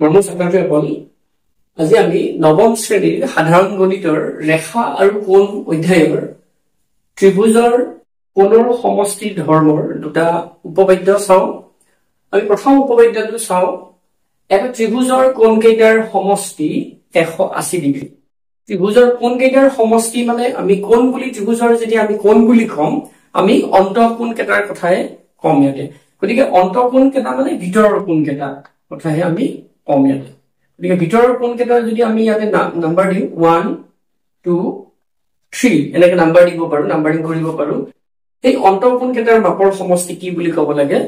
মৰমৰ ছাত্ৰছাত্ৰীসকল আজি আমি নৱম শ্ৰেণীৰ সাধাৰণ গণিতৰ ৰেখা আৰু কোণ অধ্যায়ৰ ত্ৰিভুজৰ কোণৰ সমষ্টি ধৰ্মৰ দুটা উপপাদ্য চাওঁ। আমি প্ৰথম উপপাদ্যটো চাওঁ। এটা ত্ৰিভুজৰ কোণ কেইটাৰ সমষ্টি 180 ডিগ্ৰী। ত্ৰিভুজৰ কোণ কেইটাৰ সমষ্টি মানে আমি কোণ বুলি ত্ৰিভুজৰ যেতিয়া আমি কোণ বুলি কম আমি অন্তঃকোণ কেইটাৰ কথাই কম ইয়াতে। গতিকে অন্তঃকোণ কেইটা মানে ভিতৰৰ কোণ কেইটা কথাহে আমি কম ইয়াতে। গতিকে ভিতৰৰ কোণ কেইটা যদি আমি ইয়াতে নাম্বাৰ দিওঁ 1 2 3 এনেকে নাম্বাৰ দিব পাৰো, নাম্বাৰিং কৰিব পাৰো। এই অন্তঃকোণ কেইটাৰ মাপৰ সমষ্টি কি বুলি ক'ব লাগে?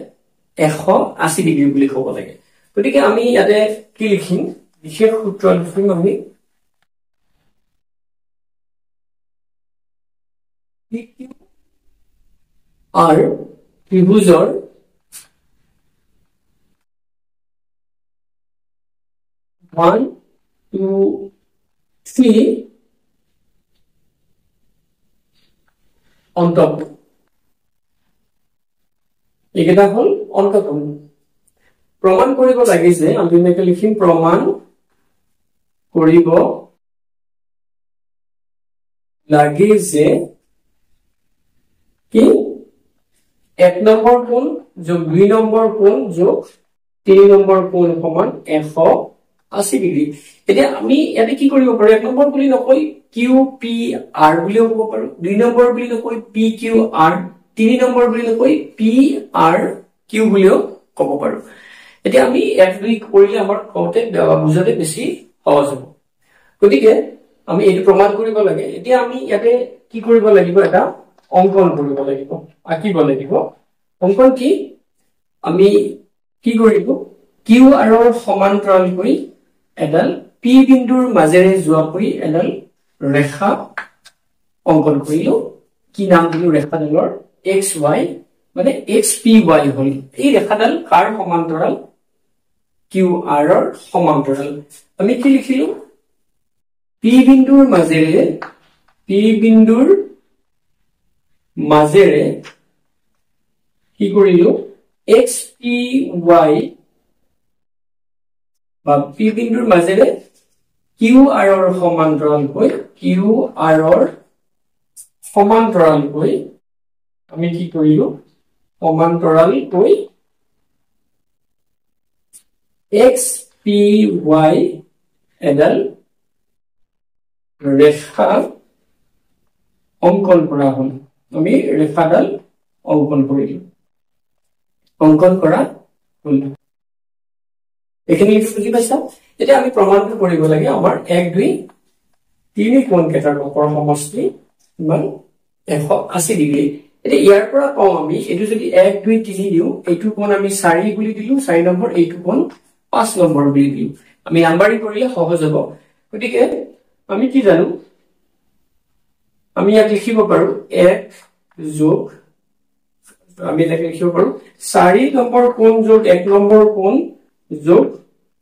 180 ডিগ্ৰী বুলি ক'ব লাগে। গতিকে আমি ইয়াতে কি লিখিম? বিশেষ সূত্ৰ লিখিম আমি আৰ ত্ৰিভুজৰ One, two, three অন্তঃকোণ। এইকেইটা হল অন্তঃকোণ। প্ৰমাণ কৰিব লাগে যে আমি এনেকৈ লিখিম প্ৰমাণ কৰিব লাগে যে কি 1 নম্বৰ কোণ যোগ 2 নম্বৰ কোণ যোগ 3 নম্বৰ কোণ সমান 180 ডিগ্ৰী। এতিয়া আমি ইয়াতে কি কৰিব পাৰো? 1 নম্বৰ বুলি নকৈ কিউ পি আৰ বুলিও ক'ব পাৰো, 2 নম্বৰ বুলি নকৈ পি কিউ আৰ, 3 নম্বৰ বুলি নকৈ পি আৰ কিউ বুলিও ক'ব পাৰো। এতিয়া আমি 1 2 কৰিলে আমাৰ কওঁতে বুজাতে বেছি সহজ হ'ব। গতিকে আমি এইটো প্ৰমাণ কৰিব লাগে। এতিয়া আমি ইয়াতে কি কৰিব লাগিব? এটা অংকন কৰিব লাগিব, আঁকিব লাগিব। অংকন কি? আমি কি কৰিব? কিউ আৰৰ সমান্তৰালকৈ এডাল পি বিন্দুৰ মাজেৰে যোৱাকৈ এডাল ৰেখা অংকন কৰিলো। কি নাম দিলো ৰেখাডালৰ? এক্স ৱাই মানে এক্স পি ৱাই হল। এই ৰেখাডাল কাৰ সমান্তৰাল? কিউ আৰৰ সমান্তৰাল। আমি কি লিখিলো? পি বিন্দুৰ মাজেৰে কি কৰিলো? এক্স পি ৱাই বা পি বিন্দুৰ মাজেৰে কিউ আৰৰ সমান্তৰালকৈ আমি কি কৰিলো? সমান্তৰালকৈ এক্স পি ৱাই এডাল ৰেখা অংকন কৰা হল। আমি ৰেখাডাল অংকন কৰিলো, অংকন কৰা হল। এইখিনি বুজি পাইছা? এতিয়া আমি প্ৰমাণটো কৰিব লাগে। আমাৰ 1 2 3 কোণ কেইটাৰ মাপৰ সমষ্টি ইমান 180 ডিগ্ৰী। এতিয়া ইয়াৰ পৰা কওঁ আমি এইটো যদি 1 2 3 দিওঁ, এইটো কোণ আমি 4 বুলি দিলো 4 নম্বৰ, এইটো কোণ 5 নম্বৰ বুলি দিলো। আমি নাম্বাৰিং কৰিলে সহজ হ'ব। গতিকে আমি কি জানো? আমি ইয়াত লিখিব পাৰো 1 যোগ আমি এনেকে লিখিব পাৰো 4 নম্বৰ কোণ যোগ 1 নম্বৰ কোণ যোগ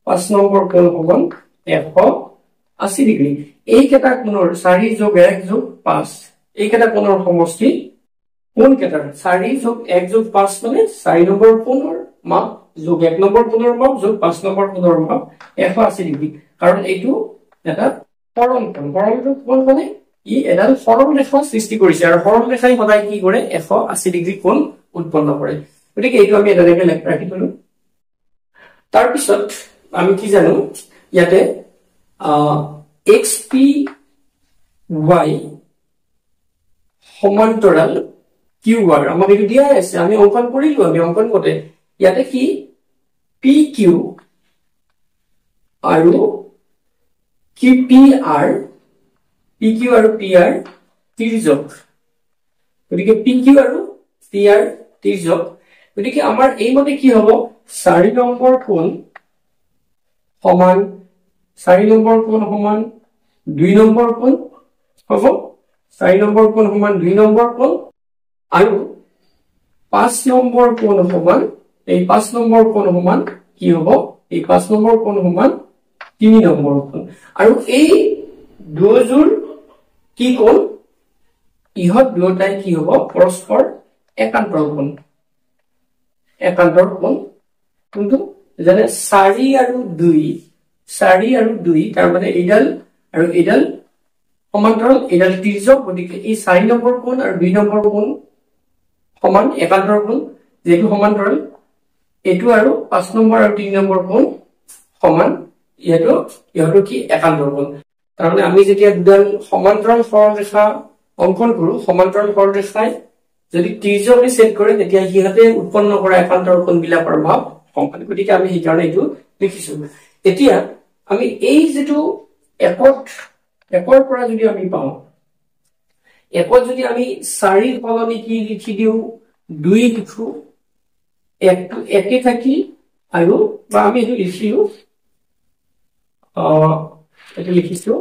5 নম্বৰ কোণ সমান 180 ডিগ্ৰী। এইকেইটা কোণৰ 4 যোগ 1 যোগ 5 এইকেইটা কোণৰ সমষ্টি কোণ কেইটাৰ 4 যোগ 1 যোগ 5 মানে 4 নম্বৰ কোণৰ মাপ যোগ 1 নম্বৰ কোণৰ মাপ যোগ 5 নম্বৰ কোণৰ মাপ 180 ডিগ্ৰী। কাৰণ এইটো এটা সৰল কোণ। সৰল কোণ মানে ই এডাল সৰল ৰেখা সৃষ্টি কৰিছে আৰু সৰল ৰেখাই সদায় কি কৰে? 180 ডিগ্ৰী কোণ উৎপন্ন কৰে। গতিকে এইটো আমি এনেকৈ ৰাখি থলো। তাৰপিছত আমি কি জানো? ইয়াতে এক্স পি ৱাই সমান্তৰাল কিউ আৰ আমাক এইটো দিয়া আছে, আমি অংকন কৰিলো। আমি অংকন কৰোতে ইয়াতে কি পি কিউ আৰু কি পি আৰ, পি কিউ আৰু পি আৰ তিৰ্যক। গতিকে পি কিউ আৰু পি আৰ তিৰ্যক। গতিকে আমাৰ এইমতে কি হব? 4 নম্বৰ কোণ সমান 4 নম্বৰ কোণ সমান 2 নম্বৰ কোণ হব। 4 নম্বৰ কোণ সমান 2 নম্বৰ কোণ আৰু 5 নম্বৰ কোণ সমান এই 5 নম্বৰ কোণ সমান কি হব? এই 5 নম্বৰ কোণ সমান 3 নম্বৰ কোণ। আৰু এই দুয়োযোৰ কি কোণ? ইহত দুয়োটাই কি হব? পৰস্পৰ একান্তৰ কোণ। একান্তৰ কোণ কোনটো? যেনে 4 আৰু 2 4 আৰু 2 তাৰ মানে এইডাল আৰু এইডাল সমান্তৰাল এইডাল তিৰ্যক গতিকে এই 4 নম্বৰ কোণ আৰু 2 নম্বৰ কোণ সমান একান্তৰ কোণ যেটো সমান্তৰাল এটো আৰু 5 নম্বৰ আৰু 3 নম্বৰ কোণ সমান ইহটো কি একান্তৰ কোণ তাৰ মানে আমি যেতিয়া দুডাল সমান্তৰাল সৰলৰেখা অঙ্কন কৰো সমান্তৰাল সৰলৰেখাই যদি তিৰ্যকে ছেদ কৰে তেতিয়া হিহতে উৎপন্ন কৰা একান্তৰ কোণ বিলাকৰ মাপ সমান গতিকে আমি এই কাৰণে এটো লিখিছো এতিয়া আমি এই যেটো একৰ পৰা যদি আমি পাও একত যদি আমি 4 সলনি কি লিখি দিও 2 লিখো একটো একে থাকি আৰু বা আমি এটো লিখিও এটো লিখিছো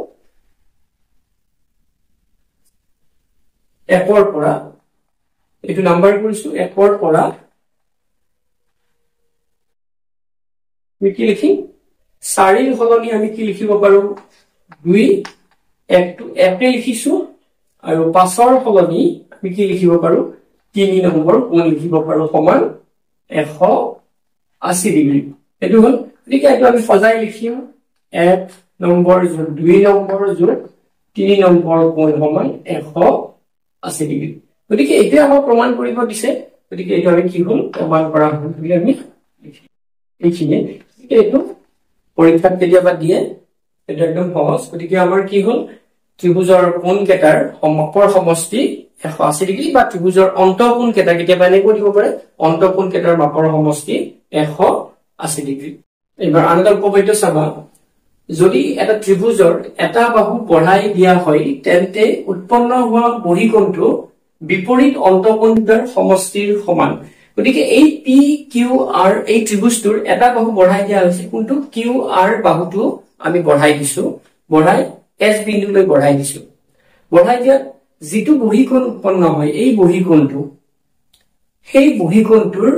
একৰ পৰা এটো নাম্বাৰ কৰিছো একৰ পৰা আমি কি লিখি 4 সলনি আমি কি লিখিব পাৰো 2 একটো একে লিখিছো আৰু 5ৰ সলনি আমি কি লিখিব পাৰো 3 নম্বৰ কোণ লিখিব পাৰো সমান 180 ডিগ্ৰী এটো হল ঠিক আছে আমি সজাই লিখিম 1 নম্বৰ যোগ 2 নম্বৰ যোগ 3 নম্বৰ কোণ সমান 180 ডিগ্ৰী গতিকে এতিয়া আমাক প্ৰমাণ কৰিব দিছে গতিকে এইটো আমি কি হল প্ৰমাণ কৰা হল বুলি আমি লিখিলে এইটো পৰীক্ষাত কেতিয়াবা দিয়ে এটা একদম সহজ গতিকে আমাৰ কি হল ত্ৰিভুজৰ কোণ কেটাৰ মাপৰ সমষ্টি 180 ডিগ্ৰী বা ত্ৰিভুজৰ অন্তঃকোণ কেটা কেতিয়াবা এনে কৰিব পাৰে অন্তঃকোণ কেটাৰ মাপৰ সমষ্টি 180 ডিগ্ৰী এবাৰ আনটো উপপাদ্য চাবা যদি এটা ত্ৰিভুজৰ এটা বাহু বঢ়াই দিয়া হয় তেন্তে উৎপন্ন হোৱা বহিকোণটো বিপৰীত অন্তঃকোণ দুটাৰ সমষ্টিৰ সমান গতিকে এই পি কিউ আৰ এই ত্ৰিভুজটোৰ এটা বাহু বঢ়াই দিয়া হৈছে কোনটো কিউ আৰ বাহুটো আমি বঢ়াই দিছো বঢ়াই এস বিন্দুলৈ বঢ়াই দিছো বঢ়াই দিয়া যেটো বহিকোণ উৎপন্ন হয় এই বহিকোণটো সেই বহিকোণটোৰ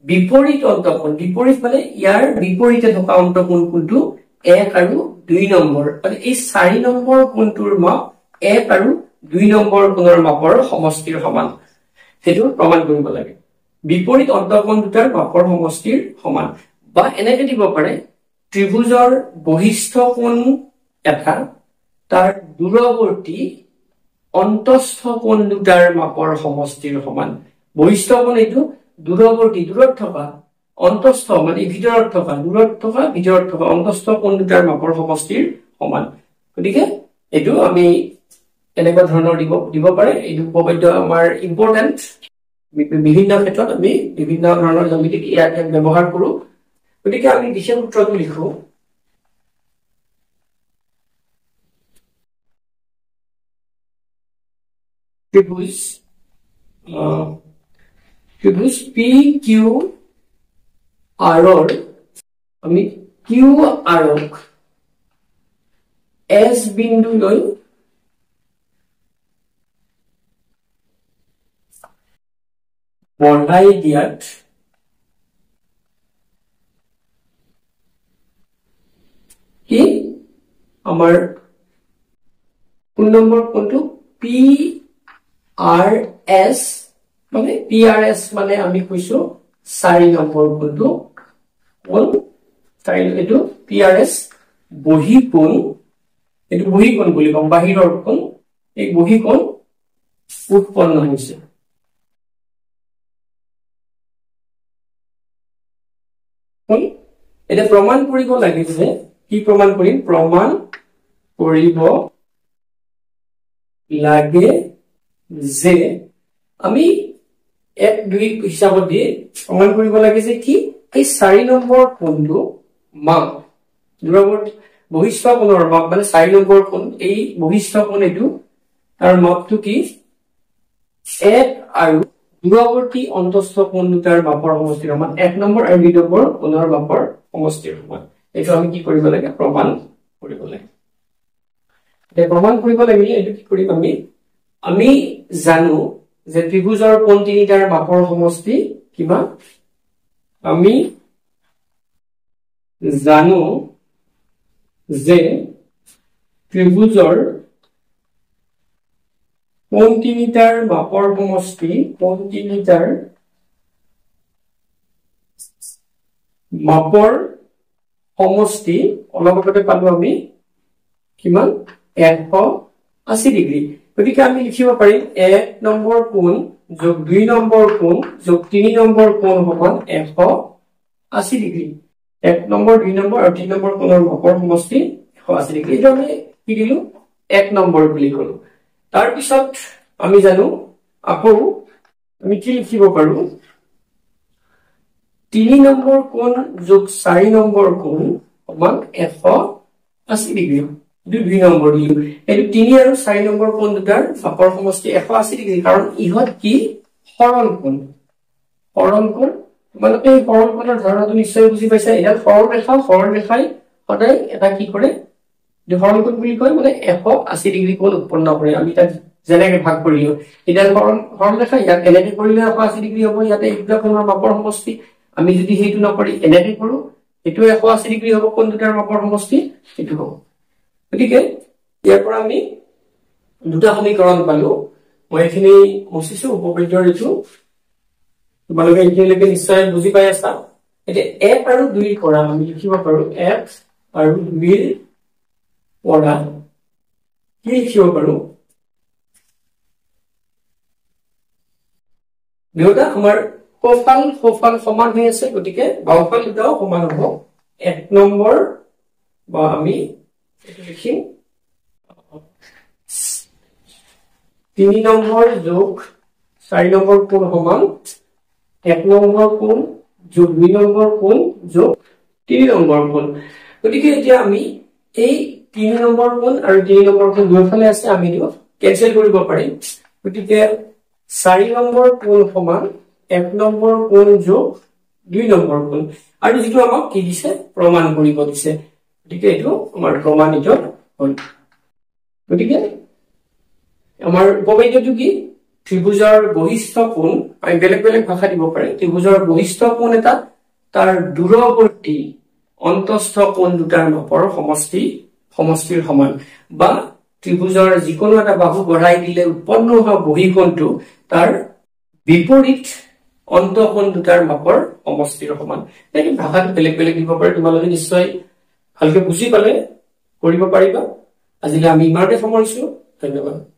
বিপৰীত অন্তঃকোণ বিপৰীত মানে ইয়াৰ বিপৰীতে থকা অন্তঃকোণ কোনটো 1 আৰু 2 নম্বৰ মানে এই 4 নম্বৰ কোণটোৰ মাপ 1 আৰু 2 নম্বৰ কোণৰ মাপৰ সমষ্টিৰ সমান হেতু প্ৰমাণ কৰিব লাগে বিপৰীত অন্তঃকোণ দুটাৰ মাপৰ সমষ্টিৰ সমান বা এনেকে দিব পাৰে ত্ৰিভুজৰ বহিস্থ কোণ এটা তাৰ দূৰৱৰ্তী অন্তস্থ কোণ দুটাৰ মাপৰ সমষ্টিৰ সমান বহিস্থ কোণ এইটো দূৰৱৰ্তী দূৰত থকা অন্তস্থ মানে ভিতৰত থকা দূৰত থকা ভিতৰত থকা অন্তস্থ কোণ দুটাৰ মাপৰ সমষ্টিৰ সমান গতিকে এইটো আমি এনেকুৱা ধৰণৰ দিব পাৰে এইটো উপপাদ্য আমাৰ ইম্পৰ্টেন্ট বিভিন্ন ক্ষেত্ৰত আমি বিভিন্ন ধৰণৰ জ্যামিতিক ইয়াত ব্যৱহাৰ কৰো গতিকে আমি বিশেষ সূত্ৰটো লিখো ত্ৰিভুজ পি কিউ আৰ আমি কিউ আৰক এস বিন্দু লৈ বঢ়াই দিয়াত কি আমাৰ কোন নম্বৰ কোনটো পি আৰ এস মানে পি আৰ এস মানে আমি কৈছো 4 নম্বৰ কোনটো কোন এইটো পি আৰ এস বহিকোণ এইটো বহিকোণ বুলি কম বাহিৰৰ কোণ এই বহিকোণ উৎপন্ন হৈছে এটা প্ৰমাণ কৰিব লাগে যে কি প্ৰমাণ কৰিম প্ৰমাণ কৰিব লাগে যে আমি 1 2 হিসাবত দিয়ে প্ৰমাণ কৰিব লাগে যে কি এই 4 নম্বৰ কোণটো মাপ দূৰৱৰ্তী বহিস্থ কোণৰ মাপ মানে 4 নম্বৰ কোণ এই বহিস্থ কোণ এটো তাৰ মাপটো কি 1 আৰু দূৰৱৰ্তী অন্তস্থ কোণ দুটাৰ মাপৰ সমষ্টিৰ সমান 1 নম্বৰ আৰু 2 নম্বৰ কোণৰ মাপৰ সমষ্টিৰ সমান এইটো আমি কি কৰিব লাগে প্ৰমাণ কৰিব লাগে এটা প্ৰমাণ কৰিব লাগিলে এইটো কি কৰিম আমি জানো যে ত্ৰিভুজৰ কোণ তিনিটাৰ মাপৰ সমষ্টি কিমান আমি জানো যে ত্ৰিভুজৰ কোণ তিনিটাৰ মাপৰ সমষ্টি কোণ তিনিটাৰ মাপৰ সমষ্টি অলপ আগতে পালো আমি কিমান 180 ডিগ্ৰী গতিকে আমি লিখিব পাৰিম 1 নম্বৰ কোণ যোগ 2 নম্বৰ কোণ যোগ 3 নম্বৰ কোণ সমান 180 ডিগ্ৰী 1 নম্বৰ 2 নম্বৰ আৰু 3 নম্বৰ কোণৰ মাপৰ সমষ্টি 180 ডিগ্ৰী এটা আমি কি দিলো 1 নম্বৰ বুলি কলো তাৰ পিছত আমি জানো আকৌ আমি কি লিখিব পাৰো 3 নম্বৰ কোণ যোগ 4 নম্বৰ কোণ সমান 180 ডিগ্ৰী 2 নম্বৰ দিলো এই 3 আৰু 4 নম্বৰ কোণ দুটাৰ মাপৰ সমষ্টি 180 ডিগ্ৰী কাৰণ ইহত কি সৰল কোণ মানে এই সৰল কোণৰ ধাৰণাটো নিশ্চয় বুজি পাইছা এটা সৰল ৰেখাই সদায় এটা কি কৰে সৰল কোণ বুলি কয় মানে 180 ডিগ্ৰী কোণ উৎপন্ন কৰে আমি তাক যেনেকৈ ভাগ কৰিলো এটা সৰল ৰেখা ইয়াত এনেকৈ কৰিলে 180 ডিগ্ৰী হ'ব ইয়াতে এই দুটা কোণৰ মাপৰ সমষ্টি আমি যদি হেতু নকৰি এনেকৈ কৰো এটো 180 ডিগ্ৰী হ'ব কোণ দুটাৰ মাপৰ সমষ্টি এটো হ'ব গতিকে ইয়াৰ পৰা আমি দুটা সমীকৰণ পালো মই এখিনি মুছিছো উপপাদ্যৰ এটো তোমালোকে এতিয়ালৈকে নিশ্চয় বুজি পাই আছা এতিয়া 1 আৰু 2 ৰ পৰা আমি লিখিব পাৰো 1 আৰু 2 ৰ পৰা কি লিখিব পাৰো দুটা আমাৰ সোঁফাল সমান হৈ আছে গতিকে বাওঁফাল দুটাও সমান হ'ব 1 নম্বৰ বা আমি এটো লিখিম 3 নম্বৰ যোগ 4 নম্বৰ কোণ সমান 1 নম্বৰ কোণ যোগ 2 নম্বৰ কোণ যোগ 3 নম্বৰ কোণ গতিকে এতিয়া আমি এই 3 নম্বৰ কোণ আৰু 3 নম্বৰ কোণ দুয়োফালে আছে আমি দিও কেনসেল কৰিব পাৰিম গতিকে 4 নম্বৰ কোণ সমান 1 নম্বৰ কোণ যোগ 2 নম্বৰ কোণ আৰু যেটো আমাক কি দিছে প্ৰমাণ কৰিব দিছে গতিকে এটো আমাৰ প্ৰমাণিত হ'ল গতিকে আমাৰ উপপাদ্যটো কি ত্ৰিভুজৰ বহিস্থ কোণ আমি বেলেগ ভাষা দিব পাৰে ত্ৰিভুজৰ বহিস্থ কোণ এটা তাৰ দূৰৱৰ্তী অন্তস্থ কোণ দুটাৰ মাপৰ সমষ্টিৰ সমান বা ত্ৰিভুজৰ যিকোনো এটা বাহু বঢ়াই দিলে উৎপন্ন হোৱা বহিকোণটো তাৰ বিপৰীত অন্তঃকোণ দুটাৰ মাপৰ সমষ্টিৰ সমান এই ভাষাটো বেলেগ দিব পাৰে তোমালোকে নিশ্চয় ভালকে বুজি পালে কৰিব পাৰিবা আজিলৈ আমি ইমানতে সামৰিছো ধন্যবাদ